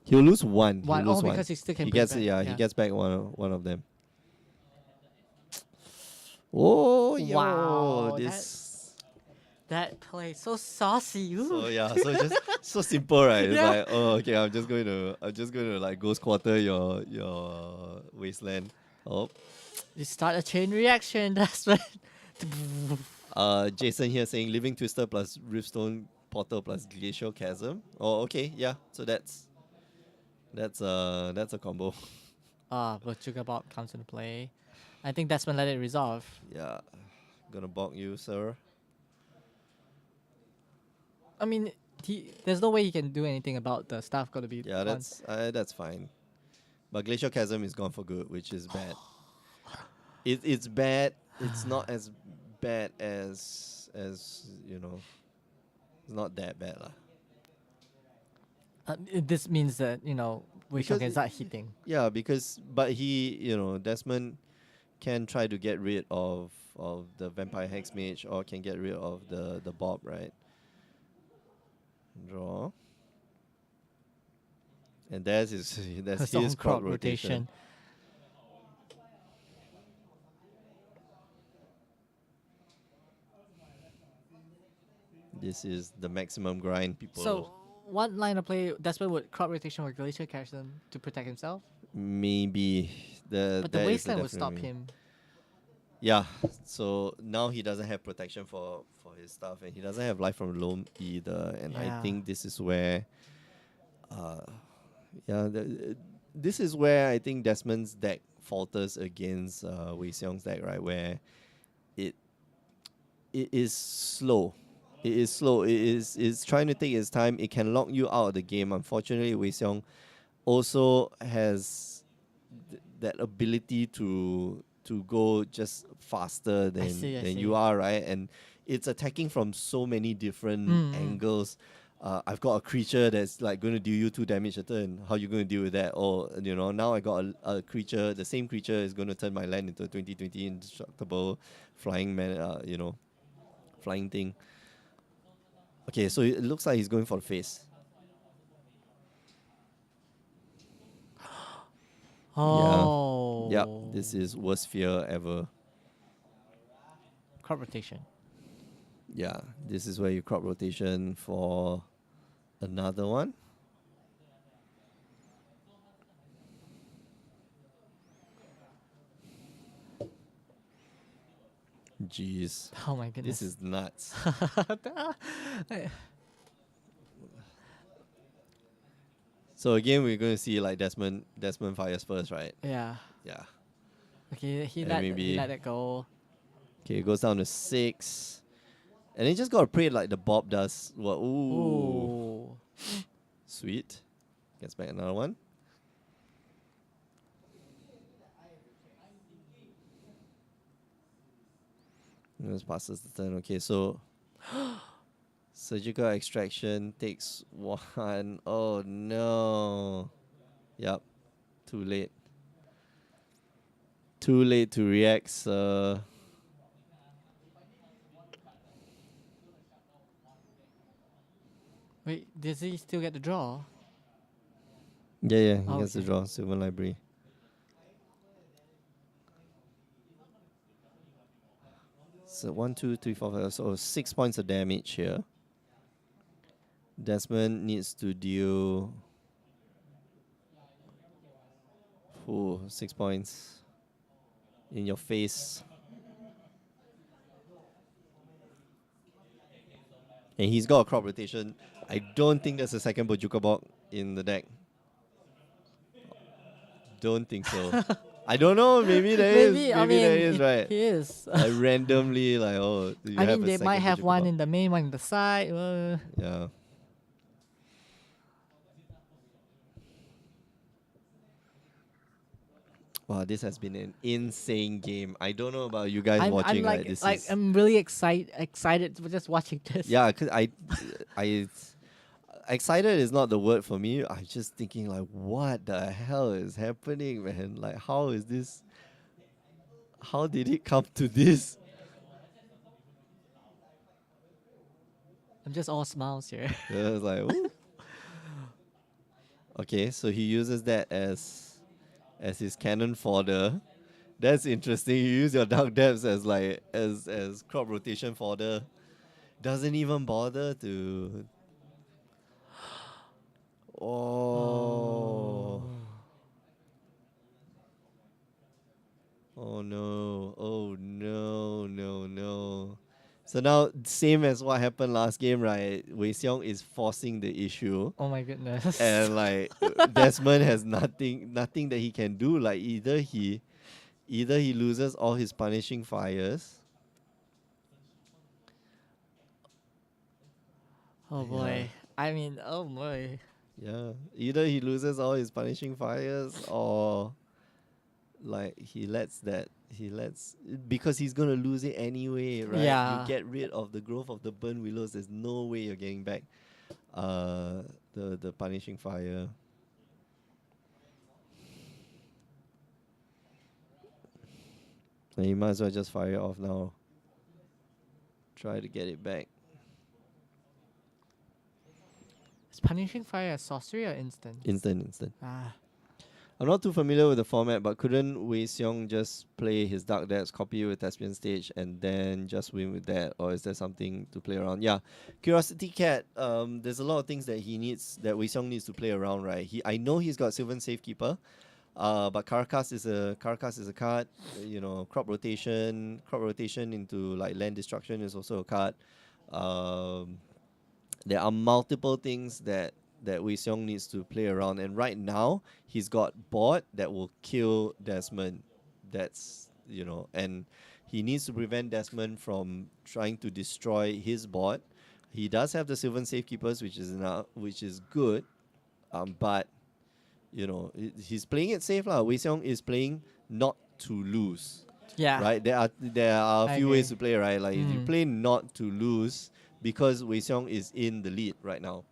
He'll lose 1. One. He'll lose Oh, 1. because he still can He bring gets back. he gets back one of them. Oh, yo, Wow, this. That play so saucy. Ooh. So yeah, so just so simple, right? It's Yeah. like, oh, okay, I'm just going to like ghost quarter your Wasteland. Oh, You start a chain reaction. Desmond. Jason here saying Living Twister plus Riftstone Portal plus Glacial Chasm. Oh, okay, yeah. So that's a combo. Bachuka Bob comes into play. I think Desmond let it resolve. Yeah, gonna balk you, sir. I mean, there's no way he can do anything about the stuff got to be. Yeah, that's fine. But Glacial Chasm is gone for good, which is bad. It's bad. It's not as bad as It's not that bad lah. This means that Wei Xiong Because can start hitting. Yeah, but Desmond can try to get rid of the Vampire Hexmage or can get rid of the Bob, right? Draw. And that's His his own crop rotation. This is the maximum grind, people. So, one line of play, Desmond would crop rotation or Glacial Chasm to protect himself. Maybe But the that is the Wasteland would stop definite him. Yeah, so now he doesn't have protection for his stuff, and he doesn't have life from loam either. And I Yeah. think this is where, Yeah, this is where I think Desmond's deck falters against Wei Xiong's deck, right? Where it it is slow. It is slow. It's trying to take its time. It can lock you out of the game. Unfortunately, Wei Xiong also has that ability to go just faster I see, I than see. you are, right? And it's attacking from so many different angles. I've got a creature that's like going to deal you 2 damage a turn. How you going to deal with that? Or now I got a creature. The same creature is going to turn my land into a 20/20 indestructible flying man. Flying thing. Okay, so it looks like he's going for the face. Oh. Yep, this is worst fear ever. crop rotation. Yeah, this is where you crop rotation for another one. Jeez, Oh my goodness. this is nuts. So again, we're going to see like Desmond fires first, right? yeah. Yeah. Okay, he And let maybe- it go. Okay, it goes down to 6. And then just gotta pray like the Bob does. Well, ooh. Ooh. Sweet. Gets back another one. And this passes the turn. Okay, so surgical extraction takes 1. Oh no. Yep. Too late. Too late to react, sir. Wait, does he still get the draw? Yeah, he Oh, gets to okay. draw Sylvan Library. So 1, 2, 3, 4, 5. So 6 points of damage here. Desmond needs to deal 6 points in your face. And he's got a crop rotation. I don't think there's a second Bojuka Bog in the deck. Don't think so. I don't know. Maybe there is. Maybe, I Maybe mean, there is, right? He is. Like randomly, like, oh, you I have mean, a they might second have Bojuka one Bog. in the main, one in the side. Yeah. Wow, this has been an insane game. I don't know about you guys watching. I'm like, this is I'm really excited for just watching this. yeah, cause I excited is not the word for me. I'm just thinking like, what the hell is happening, man? Like, how is this? How did it come to this? I'm just all smiles here. Yeah, it's like, ooh. Okay, so he uses that as his cannon fodder. That's interesting. You use your dark depths as like as crop rotation fodder. Doesn't even bother to. Oh. Oh no. Oh no, no, no. So now, same as what happened last game, right? Wei Xiong is forcing the issue. Oh my goodness. And like Desmond has nothing that he can do. Like either he loses all his punishing fires. Oh boy. I mean, oh boy. Yeah. Either he loses all his punishing fires or like he lets because he's gonna lose it anyway, right? Yeah. You get rid of the growth of the burn willows, there's no way you're getting back the punishing fire. And you might as well just fire it off now. Try to get it back. Is punishing fire a sorcery or instant? Instant. Ah. I'm not too familiar with the format, but couldn't Wei Xiong just play his Dark Depths, copy with Thespian Stage, and then just win with that? Or is there something to play around? Yeah. Curiosity Cat, there's a lot of things that Wei Xiong needs to play around, right? I know he's got Sylvan Safekeeper, but Carcass is a card. Crop rotation into like land destruction is also a card. There are multiple things that that Wei Xiong needs to play around. And right now, he's got board that will kill Desmond. That's, and he needs to prevent Desmond from trying to destroy his board. He does have the Sylvan Safekeepers, which is good, but he's playing it safe lah. Wei Xiong is playing not to lose. Yeah. Right? There are a I few ways agree. to play, right? Like if you play not to lose because Wei Xiong is in the lead right now.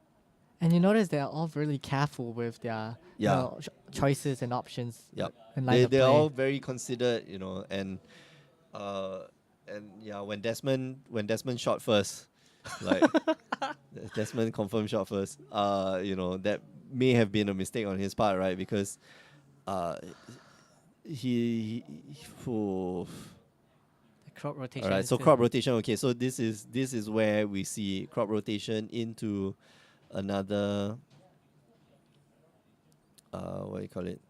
And you notice they're all really careful with their Yeah. choices and options. Yep. And line of They're play. all very considered, and yeah, when Desmond shot first, like Desmond confirmed shot first, that may have been a mistake on his part, right? Because he The crop rotation. all right, is so still- crop rotation. Okay, so this is where we see crop rotation into another what do you call it?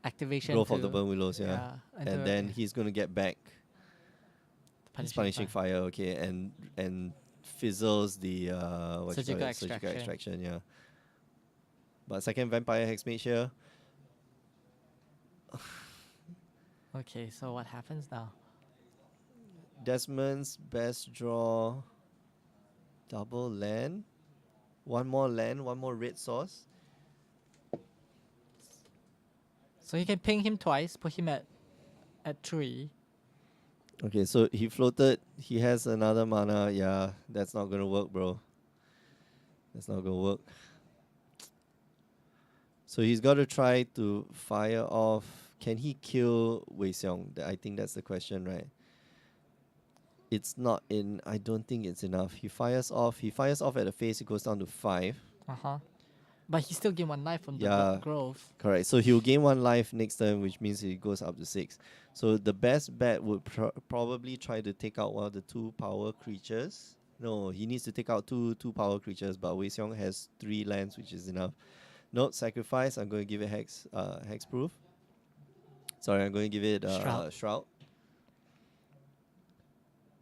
activation. Growth of the to- Burn Willows, yeah. into And then he's gonna get back his punishing fire. fire, okay, and fizzles the what you Surgical call it? Surgical extraction. extraction, yeah. But second vampire hexmage here. Okay, so what happens now? Desmond's best draw. Double land. One more land, one more red source. So you can ping him twice, put him at 3. Okay, so he floated. He has another mana. Yeah, that's not gonna work, bro. That's not gonna work. So he's got to try to fire off. Can he kill Wei Xiong? I think that's the question, right? It's not in. I don't think it's enough. He fires off. He fires off at the face. It goes down to 5. But he still gain 1 life from the Yeah. growth. Correct. So he'll gain 1 life next turn, which means he goes up to 6. So the best bet would probably try to take out one of the 2 power creatures. No, he needs to take out two power creatures, but Wei Xiong has 3 lands, which is enough. Note sacrifice. I'm going to give it hexproof. Sorry, I'm going to give it shroud.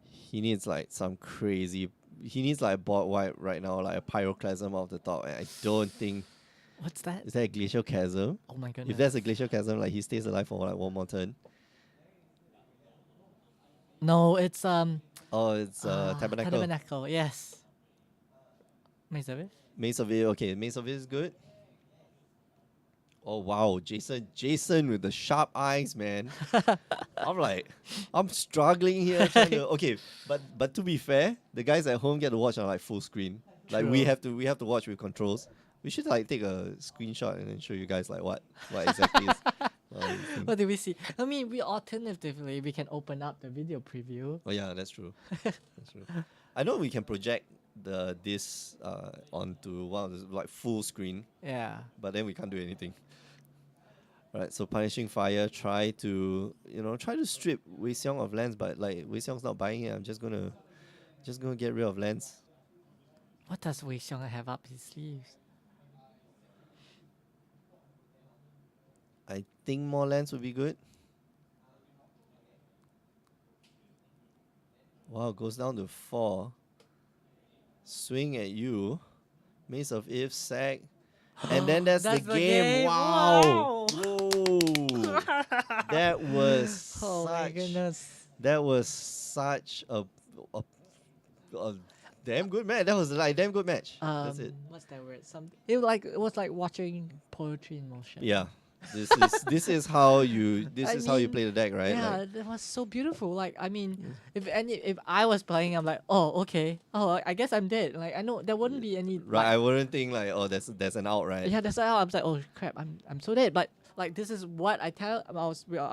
He needs like some crazy. He needs like a board wipe right now, like a pyroclasm off the top. And I don't think. What's that? Is that a glacial chasm? Oh my goodness. If there's a glacial chasm, like he stays alive for like 1 more turn. No, it's Oh, it's tabernacle. Tabernacle, yes. Maze of it? Mace of it. Okay, Mace of it is good. Oh wow, Jason with the sharp eyes, man. I'm struggling here trying to. Okay, but to be fair, the guys at home get to watch on like full screen. Like we True. have to watch with controls. We should like take a screenshot and then show you guys like what exactly is. What do we see? I mean, we alternatively we can open up the video preview. Oh yeah, that's true. That's true. I know we can project this onto one of the like full screen, Yeah. but then we can't do anything. Right, so punishing fire, try to strip Wei Xiong of lands, but like Wei Xiong's not buying it. I'm just gonna get rid of lands. What does Wei Xiong have up his sleeves? I think more lands would be good. Wow, goes down to 4. Swing at you. Mace of If, sack. And then that's the game. Wow. Whoa. That was Oh my such goodness. that was such a damn good match. That was like a damn good match. That's it. What's that word? It was like watching poetry in motion. Yeah. This is how you mean, play the deck, right? Yeah, Like, that was so beautiful. Like, I mean, if I was playing, I'm like, oh, okay. Oh, I guess I'm dead. Like, I know there wouldn't be any. right, I wouldn't think like, oh, there's an out, right? Yeah, that's why I was like, oh crap, I'm so dead. But like, this is what I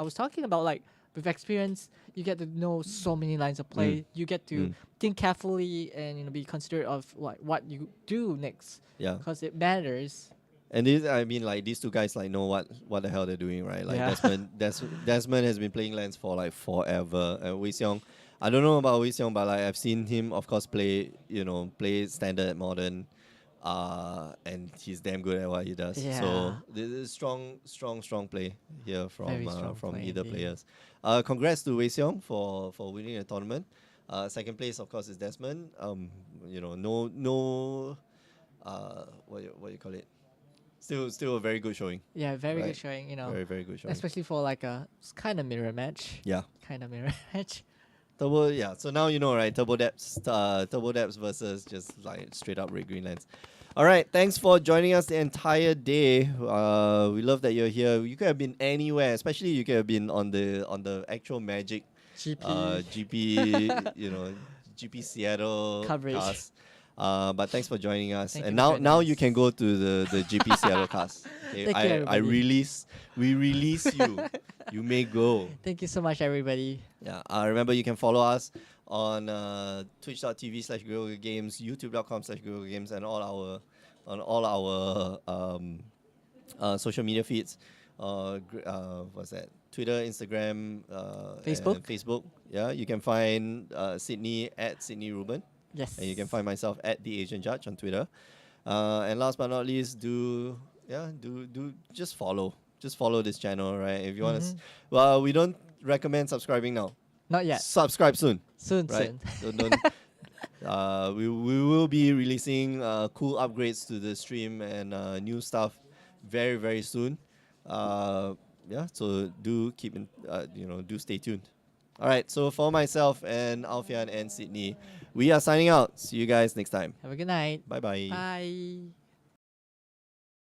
was talking about. Like, with experience, you get to know so many lines of play. You get to think carefully and be considerate of like what you do next, Yeah. because it matters. And these 2 guys like know what the hell they're doing, right? Like Yeah. Desmond has been playing lands for like forever, and Wei Xiong, I don't know about Wei Xiong, but like I've seen him, of course, play standard, modern, and he's damn good at what he does. So Yeah. this is strong play here Very strong from play either indeed. players. Congrats to Wei Xiong for winning the tournament. Second place, of course, is Desmond. No what you call it? Still a very good showing. Yeah, very Right. good showing. You know, Very good showing. especially for like a kind of mirror match. Yeah. Kind of mirror match. Turbo, yeah. So now you know, right? Turbo Depths versus just like straight up Red Green Lens. All right. Thanks for joining us the entire day. We love that you're here. You could have been anywhere, especially you could have been on the actual Magic GP. GP, GP Seattle Coverage. cast. But thanks for joining us. Thank And you for now joining you us. can go to the GP Seattle cast. Okay, Thank you, everybody. we release you. You may go. Thank you so much, everybody. Yeah. Remember, you can follow us on twitch.tv/GrillGames, youtube.com/GrillGames, and all our social media feeds. What's that? Twitter, Instagram, Facebook. and Facebook. Yeah, you can find Sydney at Sydney Ruben, Yes. and you can find myself at the Asian Judge on Twitter. And last but not least, just follow. Just follow this channel, right? If you want to, well, we don't recommend subscribing now. Not yet. Subscribe soon, Soon, right? soon. Don't. We will be releasing cool upgrades to the stream and new stuff very soon. Yeah, so do keep in, do stay tuned. All right, so for myself and Alfian and Sydney, we are signing out. See you guys next time. Have a good night. Bye bye. Bye.